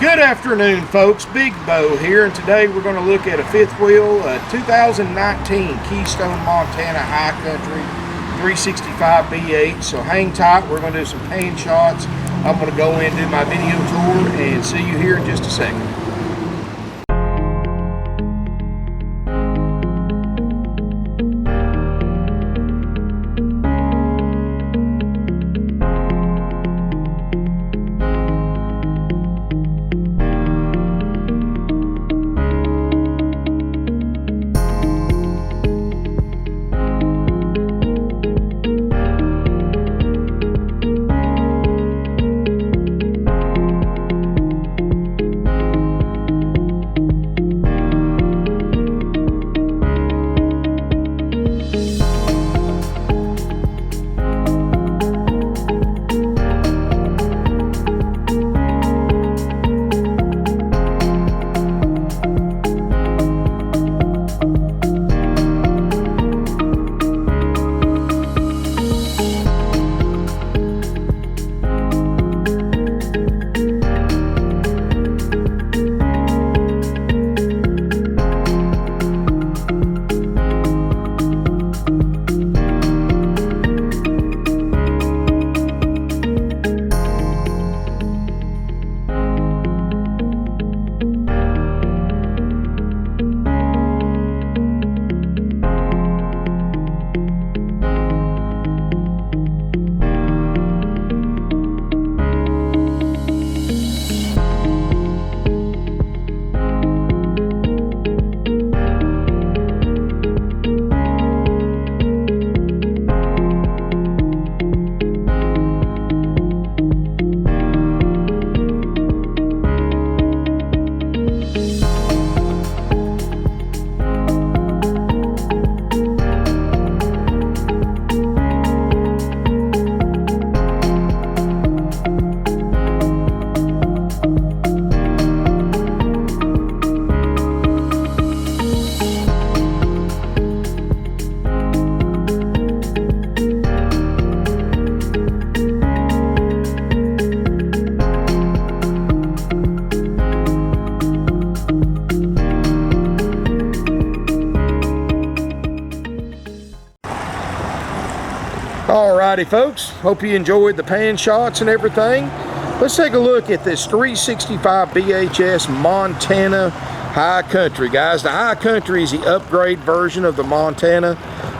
Good afternoon, folks. Big Bo here, and today we're going to look at a fifth wheel 2019 Keystone, Montana High Country 365 BH. So hang tight. We're going to do some Paine shots. I'm going to go in and do my video tour and see you here in just a second. Alrighty folks, hope you enjoyed the Paine shots and everything. Let's take a look at this 365 BHS Montana High Country, guys. The High Country is the upgrade version of the Montana,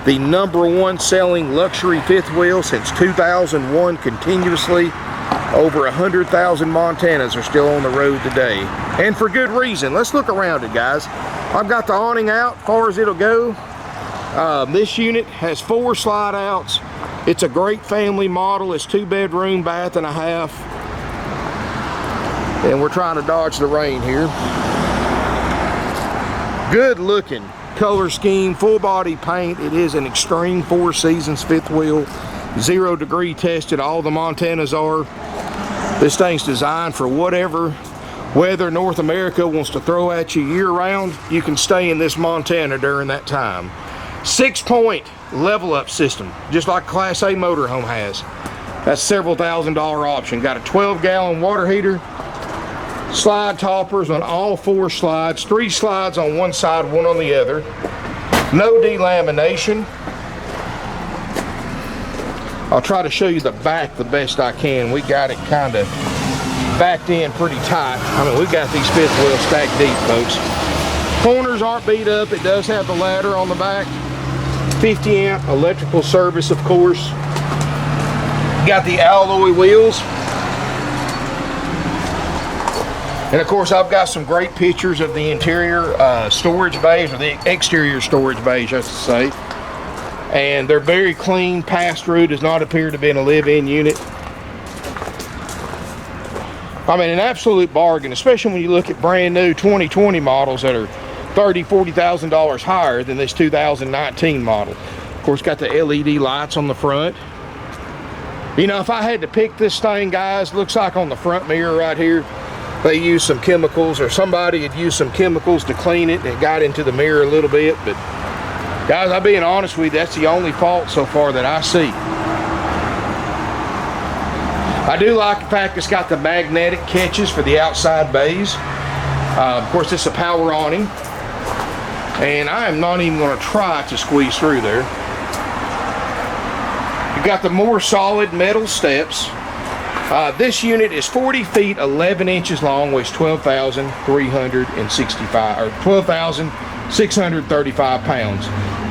the #1 selling luxury fifth wheel since 2001 continuously. Over 100,000 Montanas are still on the road today, and for good reason. Let's look around it, guys. I've got the awning out far as it'll go. This unit has 4 slide outs. It's a great family model. It's 2-bedroom, bath and a half. And we're trying to dodge the rain here. Good looking color scheme, full body paint. It is an extreme 4 seasons fifth wheel, 0 degree tested. All the Montanas are. This thing's designed for whatever weather North America wants to throw at you year round. You can stay in this Montana during that time. 6-point level up system, just like Class A motorhome has. That's several $1,000 option. Got a 12-gallon water heater, slide toppers on all 4 slides, 3 slides on one side, 1 on the other. No delamination. I'll try to show you the back the best I can. We got it kind of backed in pretty tight. I mean, we got these fifth wheels stacked deep, folks. Corners aren't beat up. It does have the ladder on the back. 50-amp electrical service, of course. Got the alloy wheels. And of course, I've got some great pictures of the interior storage bays, or the exterior storage bays, I should say. And they're very clean. Pass-through, does not appear to be in a live-in unit. I mean, an absolute bargain, especially when you look at brand new 2020 models that are $30,000, $40,000 higher than this 2019 model. Of course, got the LED lights on the front. You know, if I had to pick this thing, guys, looks like on the front mirror right here, they used some chemicals, or somebody had used some chemicals to clean it, and it got into the mirror a little bit. But guys, I'm being honest with you, that's the only fault so far that I see. I do like the fact it's got the magnetic catches for the outside bays. Of course, it's a power awning, and I am not even going to try to squeeze through there. You've got the more solid metal steps. This unit is 40 feet 11 inches long, weighs 12,365 or 12,635 pounds.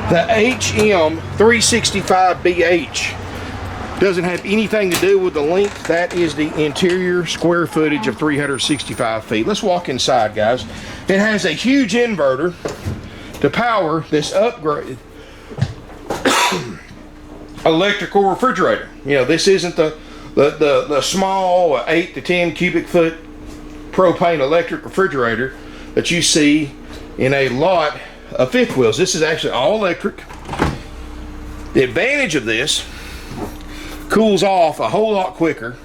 The HM 365BH doesn't have anything to do with the length. That is the interior square footage of 365 feet. Let's walk inside, guys. It has a huge inverter to power this upgrade electrical refrigerator. You know, this isn't the small 8 to 10 cubic foot propane electric refrigerator that you see in a lot of fifth wheels. This is actually all electric. The advantage of this, cools off a whole lot quicker,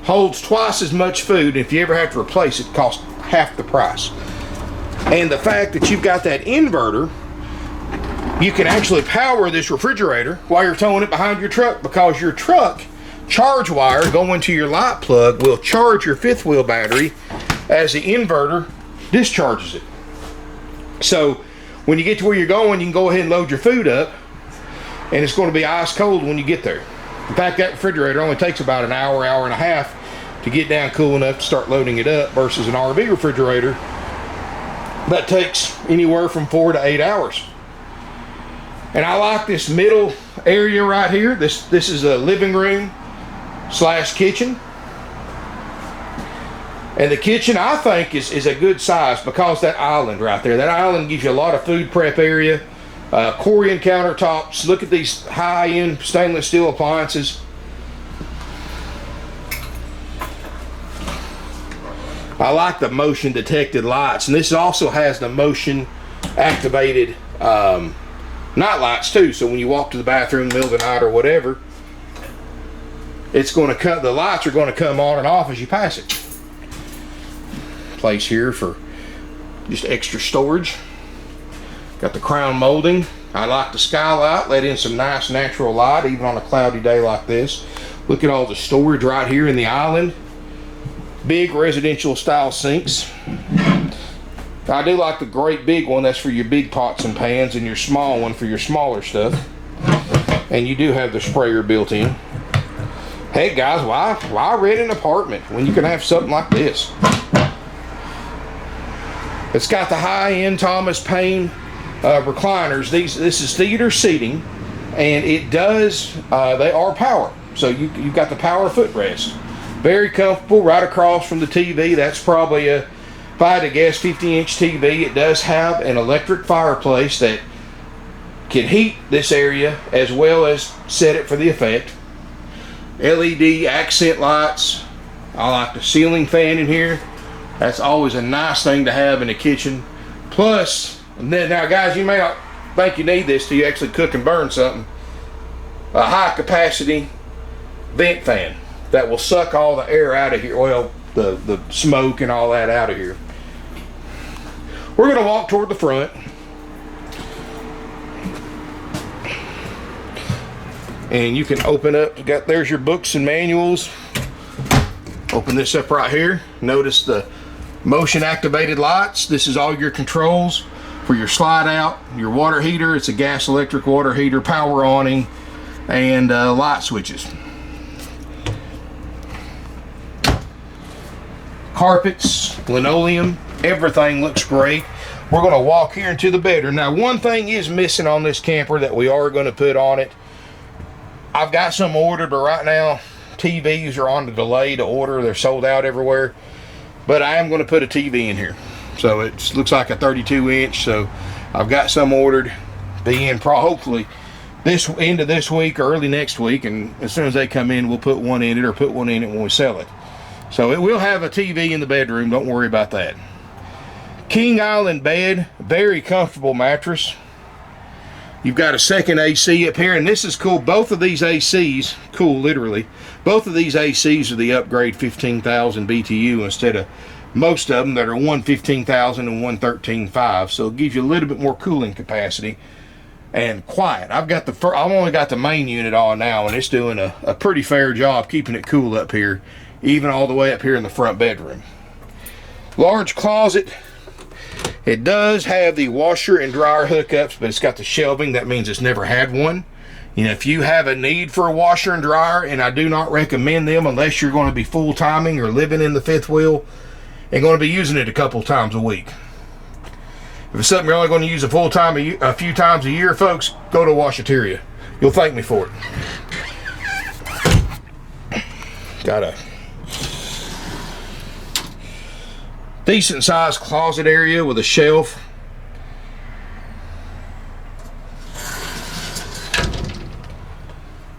holds twice as much food. If you ever have to replace it, costs half the price. And the fact that you've got that inverter, you can actually power this refrigerator while you're towing it behind your truck, because your truck charge wire going to your light plug will charge your fifth wheel battery as the inverter discharges it. So when you get to where you're going, you can go ahead and load your food up, and it's going to be ice cold when you get there. In fact, that refrigerator only takes about an hour, hour and a half to get down cool enough to start loading it up, versus an RV refrigerator that takes anywhere from 4 to 8 hours. And I like this middle area right here. This is a living room slash kitchen. And the kitchen, I think, is a good size, because that island right there, that island gives you a lot of food prep area. Corian countertops. Look at these high-end stainless steel appliances. I like the motion detected lights, and this also has the motion activated night lights too. So when you walk to the bathroom in the middle of the night or whatever, it's going to cut. The lights are going to come on and off as you pass it. Place here for just extra storage. Got the crown molding. I like the skylight. Let in some nice natural light even on a cloudy day like this. Look at all the storage right here in the island. Big residential style sinks. I do like the great big one. That's for your big pots and pans, and your small one for your smaller stuff. And you do have the sprayer built in. Hey guys, why rent an apartment when you can have something like this? It's got the high-end Thomas Paine recliners. This is theater seating, and it does, they are power. So you've got the power footrest. Very comfortable, right across from the TV. That's probably a, if I had to guess, 50-inch TV. It does have an electric fireplace that can heat this area as well as set it for the effect. LED accent lights. I like the ceiling fan in here. That's always a nice thing to have in the kitchen. Plus, now guys, you may not think you need this till you actually cook and burn something. A high capacity vent fan that will suck all the air out of here. Well, the smoke and all that out of here. We're going to walk toward the front. And you can open up, there's your books and manuals. Open this up right here. Notice the motion activated lights. This is all your controls for your slide out, your water heater. It's a gas electric water heater, power awning, and light switches. Carpets, linoleum, everything looks great. We're going to walk here into the bedroom. Now, one thing is missing on this camper that we are going to put on it. I've got some ordered, but right now TVs are on the delay to order. They're sold out everywhere. But I am going to put a TV in here. So it looks like a 32-inch. So I've got some ordered. Be in hopefully this end of this week or early next week. And as soon as they come in, we'll put one in it, or put one in it when we sell it. So it will have a TV in the bedroom. Don't worry about that. King Island bed. Very comfortable mattress. You've got a second AC up here, and this is cool. Both of these ACs, cool literally, both of these ACs are the upgrade 15,000 BTU instead of most of them that are 115,000 and 113.5. So it gives you a little bit more cooling capacity. and quiet. I've only got the main unit on now, and it's doing a pretty fair job keeping it cool up here, even all the way up here in the front bedroom. Large closet. It does have the washer and dryer hookups, but it's got the shelving. That means it's never had one. You know, if you have a need for a washer and dryer, and I do not recommend them unless you're going to be full-timing or living in the fifth wheel and going to be using it a couple times a week. If it's something you're only going to use a few times a year, folks, go to Washateria. You'll thank me for it. Got a decent sized closet area with a shelf.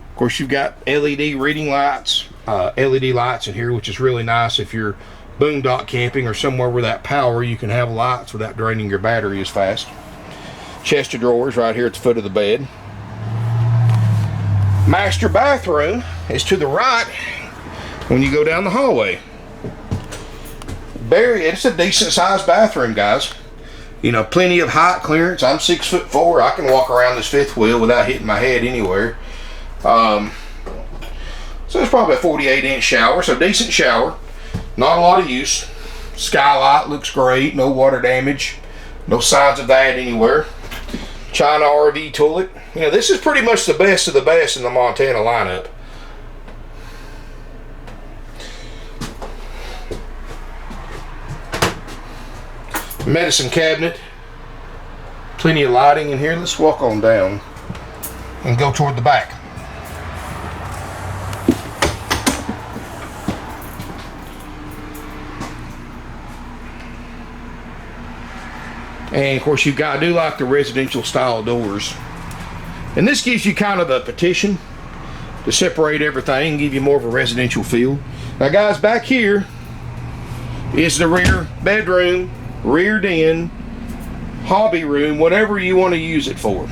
Of course, you've got LED reading lights, LED lights in here, which is really nice if you're boondock camping or somewhere where that power, you can have lights without draining your battery as fast. Chest of drawers right here at the foot of the bed. Master bathroom is to the right when you go down the hallway. It's a decent sized bathroom, guys. You know, plenty of height clearance. I'm 6'4". I can walk around this fifth wheel without hitting my head anywhere. So it's probably a 48-inch shower, so decent shower. Not a lot of use. Skylight looks great. No water damage. No signs of that anywhere. China RV toilet. You know, this is pretty much the best of the best in the Montana lineup. Medicine cabinet. Plenty of lighting in here. Let's walk on down and go toward the back. And of course, I do like the residential style doors. And this gives you kind of a partition to separate everything and give you more of a residential feel. Now guys, back here is the rear bedroom, rear den, hobby room, whatever you want to use it for.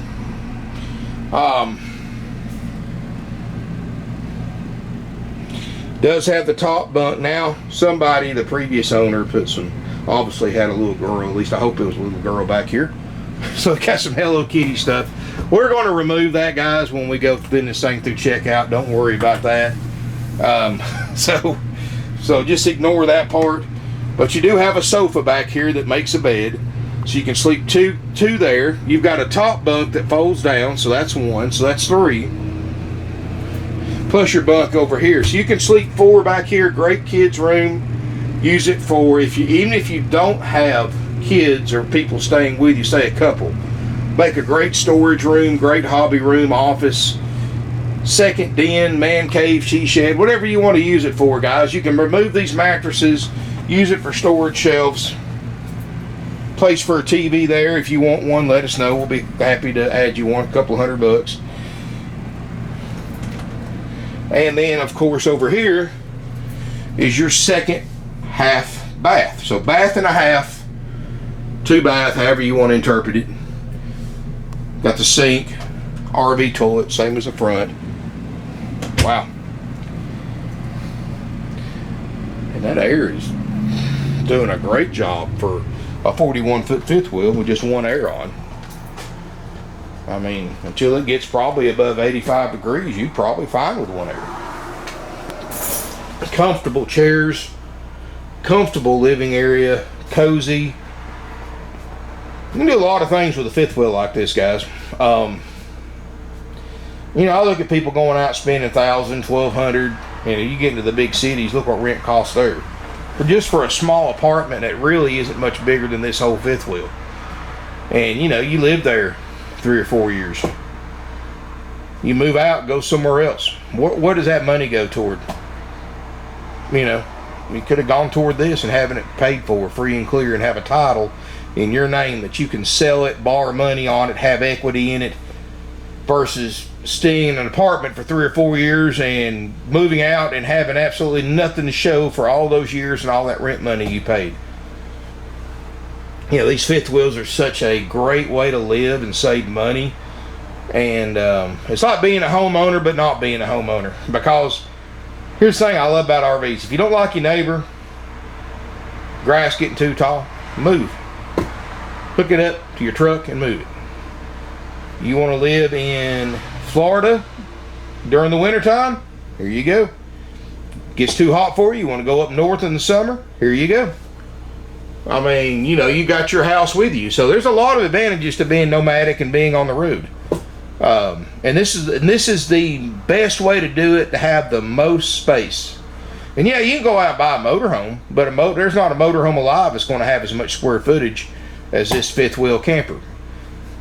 Does have the top bunk. Now, the previous owner, obviously had a little girl, at least I hope it was a little girl back here. So it got some Hello Kitty stuff. We're going to remove that, guys, when we go through this thing through checkout. Don't worry about that. So just ignore that part. But you do have a sofa back here that makes a bed. So you can sleep two there. You've got a top bunk that folds down, so that's one. So that's 3. Plus your bunk over here. So you can sleep 4 back here. Great kids room. Use it for even if you don't have kids or people staying with you, say a couple. Make a great storage room, great hobby room, office, second den, man cave, she shed, whatever you want to use it for, guys. You can remove these mattresses, use it for storage shelves. Place for a TV there. If you want one, let us know. We'll be happy to add you one, a couple $100. And then, of course, over here is your second half bath. So bath and a half, 2 bath, however you want to interpret it. Got the sink, RV toilet, same as the front. Wow. And that air is doing a great job for a 41-foot fifth wheel with just one air on. I mean, until it gets probably above 85 degrees, you're probably fine with one air. Comfortable chairs. Comfortable living area, cozy. You can do a lot of things with a fifth wheel like this, guys. You know, I look at people going out spending $1,000, $1,200. You know, you get into the big cities, look what rent costs there. But just for a small apartment that really isn't much bigger than this whole fifth wheel. And you know, you live there 3 or 4 years. You move out, go somewhere else. What does that money go toward? You know, you could have gone toward this and having it paid for free and clear and have a title in your name that you can sell it, borrow money on it, have equity in it, versus staying in an apartment for 3 or 4 years and moving out and having absolutely nothing to show for all those years and all that rent money you paid. You know, these fifth wheels are such a great way to live and save money. And it's like being a homeowner but not being a homeowner, because here's the thing I love about RVs. If you don't like your neighbor, grass getting too tall, move. Hook it up to your truck and move it. You want to live in Florida during the wintertime? Here you go. Gets too hot for you, you want to go up north in the summer? Here you go. I mean, you know, you got your house with you. So there's a lot of advantages to being nomadic and being on the road. And this is the best way to do it, to have the most space. And yeah, you can go out and buy a motorhome, but there's not a motorhome alive that's going to have as much square footage as this fifth wheel camper.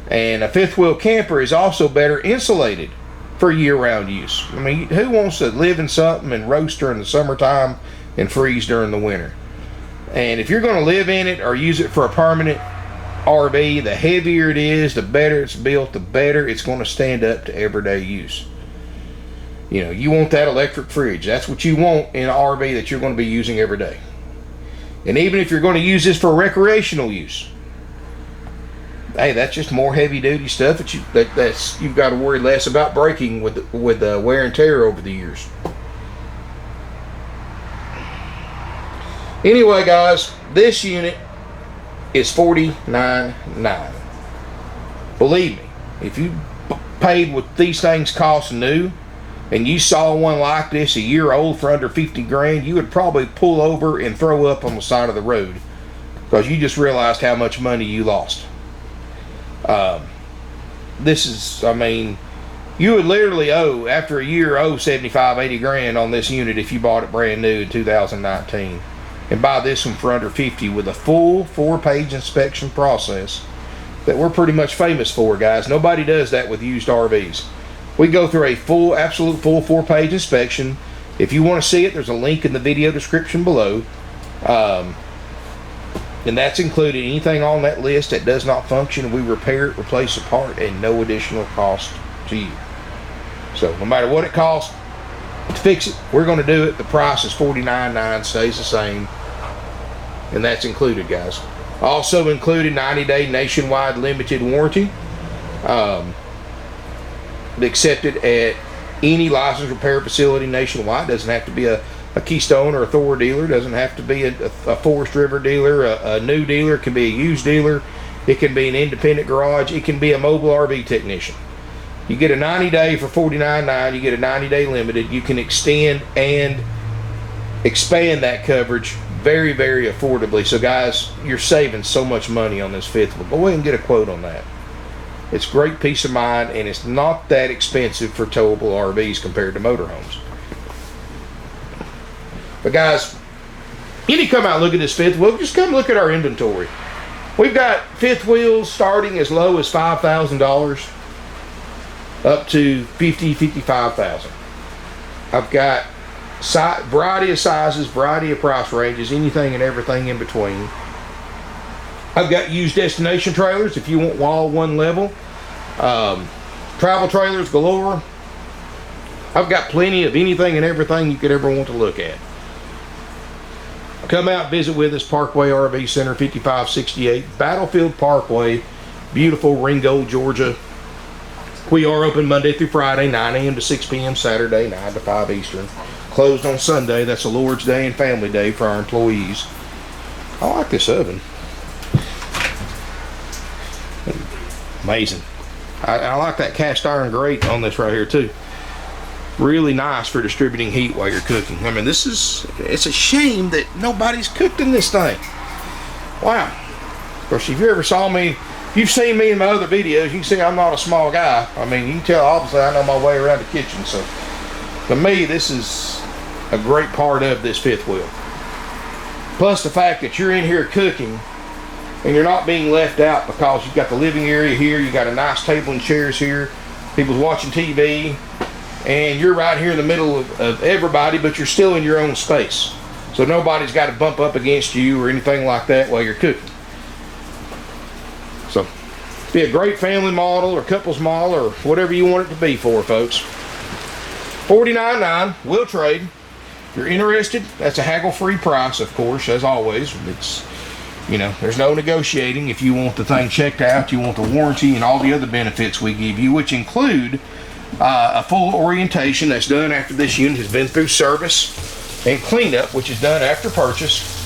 And a fifth wheel camper is also better insulated for year-round use. I mean, who wants to live in something and roast during the summertime and freeze during the winter? And if you're going to live in it or use it for a permanent RV, the heavier it is, the better it's built, the better it's going to stand up to everyday use. You know, you want that electric fridge. That's what you want in an RV that you're going to be using every day. And even if you're going to use this for recreational use, hey, that's just more heavy-duty stuff that you've got to worry less about breaking with wear and tear over the years. Anyway, guys, this unit is $49,900. Believe me, if you paid what these things cost new, and you saw one like this a year old for under 50 grand, you would probably pull over and throw up on the side of the road because you just realized how much money you lost. This is, I mean, you would literally after a year, owe 75, 80 grand on this unit if you bought it brand new in 2019. And buy this one for under 50 with a full 4-page inspection process that we're pretty much famous for, guys. Nobody does that with used RVs. We go through a absolute full 4-page inspection. If you want to see it, there's a link in the video description below. And that's included anything on that list that does not function. We repair it, replace a part, and no additional cost to you. So no matter what it costs to fix it, we're going to do it. The price is $49,900, stays the same, and that's included, guys. Also included 90-day nationwide limited warranty, accepted at any licensed repair facility nationwide. Doesn't have to be a Keystone or a Thor dealer. Doesn't have to be a Forest River dealer, a new dealer. It can be a used dealer. It can be an independent garage. It can be a mobile RV technician. You get a 90-day for $49,900. You get a 90-day limited. You can extend and expand that coverage very, very affordably. So, guys, you're saving so much money on this fifth one. Go ahead and get a quote on that. It's great peace of mind, and it's not that expensive for towable RVs compared to motorhomes. But, guys, you need to come out and look at this fifth wheel. Just come look at our inventory. We've got fifth wheels starting as low as $5,000 up to $50,000, $55,000. I've got variety of sizes, variety of price ranges, anything and everything in between. I've got used destination trailers if you want all one level. Travel trailers galore. I've got plenty of anything and everything you could ever want to look at. Come out, visit with us, Parkway Rv Center, 5568 Battlefield Parkway, beautiful Ringgold, Georgia. We are open Monday through Friday, 9 a.m. to 6 p.m. Saturday, 9 to 5 Eastern. Closed on Sunday. That's a Lord's Day and Family Day for our employees. I like this oven. Amazing. I like that cast iron grate on this right here too. Really nice for distributing heat while you're cooking. I mean, it's a shame that nobody's cooked in this thing. Wow. Of course, if you ever saw me, if you've seen me in my other videos, you can see I'm not a small guy. I mean, you can tell obviously I know my way around the kitchen. So to me, this is a great part of this fifth wheel. Plus the fact that you're in here cooking and you're not being left out because you've got the living area here, you got a nice table and chairs here, people's watching TV, and you're right here in the middle of everybody, but you're still in your own space. So nobody's got to bump up against you or anything like that while you're cooking. So, be a great family model or couples model or whatever you want it to be for, folks. $49,900, we'll trade. If you're interested, that's a haggle-free price, of course, as always. It's, you know, there's no negotiating. If you want the thing checked out, you want the warranty and all the other benefits we give you, which include a full orientation that's done after this unit has been through service, and cleanup, which is done after purchase.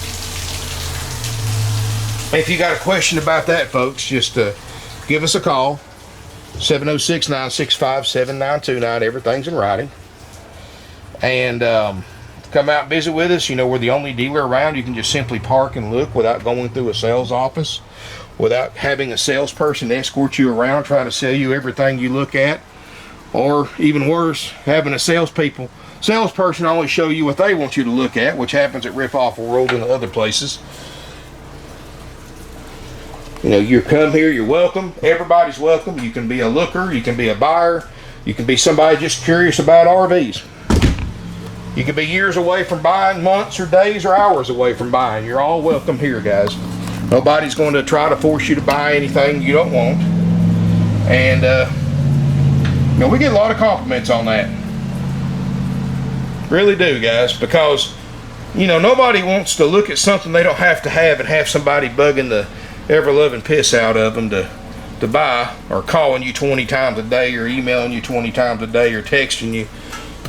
If you got a question about that, folks, just give us a call. 706-965-7929. Everything's in writing. And come out and visit with us. You know, we're the only dealer around. You can just simply park and look without going through a sales office, without having a salesperson escort you around trying to sell you everything you look at, or even worse, having a salesperson only show you what they want you to look at, which happens at Rip-Off World and other places. You know, you come here, you're welcome. Everybody's welcome. You can be a looker, you can be a buyer, you can be somebody just curious about RVs. You can be years away from buying, months or days or hours away from buying. You're all welcome here, guys. Nobody's going to try to force you to buy anything you don't want. And you know, we get a lot of compliments on that. Really do, guys, because you know, nobody wants to look at something they don't have to have and have somebody bugging the ever-loving piss out of them to buy, or calling you 20 times a day, or emailing you 20 times a day, or texting you.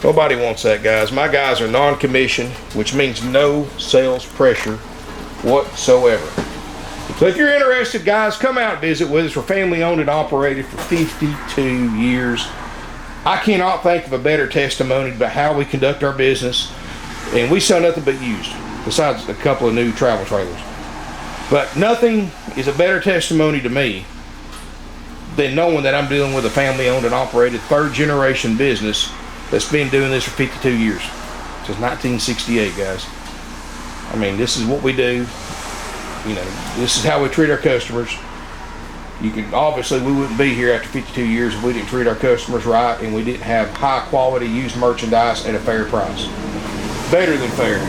Nobody wants that, guys. My guys are non-commissioned, which means no sales pressure whatsoever. So if you're interested, guys, come out and visit with us. We're family owned and operated for 52 years. I cannot think of a better testimony about how we conduct our business, and we sell nothing but used, besides a couple of new travel trailers. But nothing is a better testimony to me than knowing that I'm dealing with a family-owned and operated third-generation business that's been doing this for 52 years. Since 1968, guys. I mean, this is what we do. You know, this is how we treat our customers. You can, obviously, we wouldn't be here after 52 years if we didn't treat our customers right and we didn't have high-quality used merchandise at a fair price. Better than fair.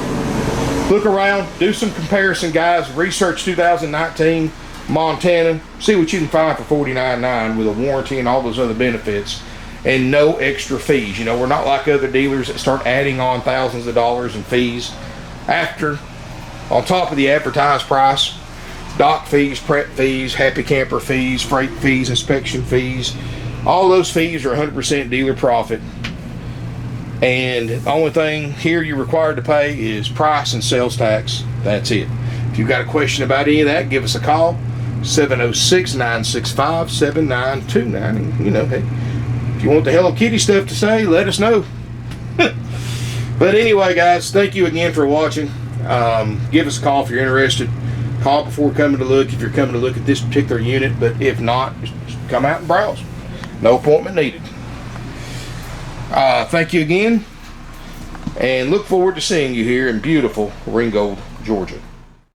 Look around, do some comparison, guys. Research 2019 Montana. See what you can find for $49.9 with a warranty and all those other benefits, and no extra fees. You know, we're not like other dealers that start adding on thousands of dollars in fees after, on top of the advertised price. Dock fees, prep fees, happy camper fees, freight fees, inspection fees. All those fees are 100% dealer profit. And the only thing here you're required to pay is price and sales tax. That's it. If you've got a question about any of that, give us a call. 706-965-7929. And, you know, hey, if you want the Hello Kitty stuff to say, let us know. But anyway, guys, thank you again for watching. Give us a call if you're interested. Call before coming to look if you're coming to look at this particular unit. But if not, just come out and browse. No appointment needed. Thank you again, and look forward to seeing you here in beautiful Ringgold, Georgia.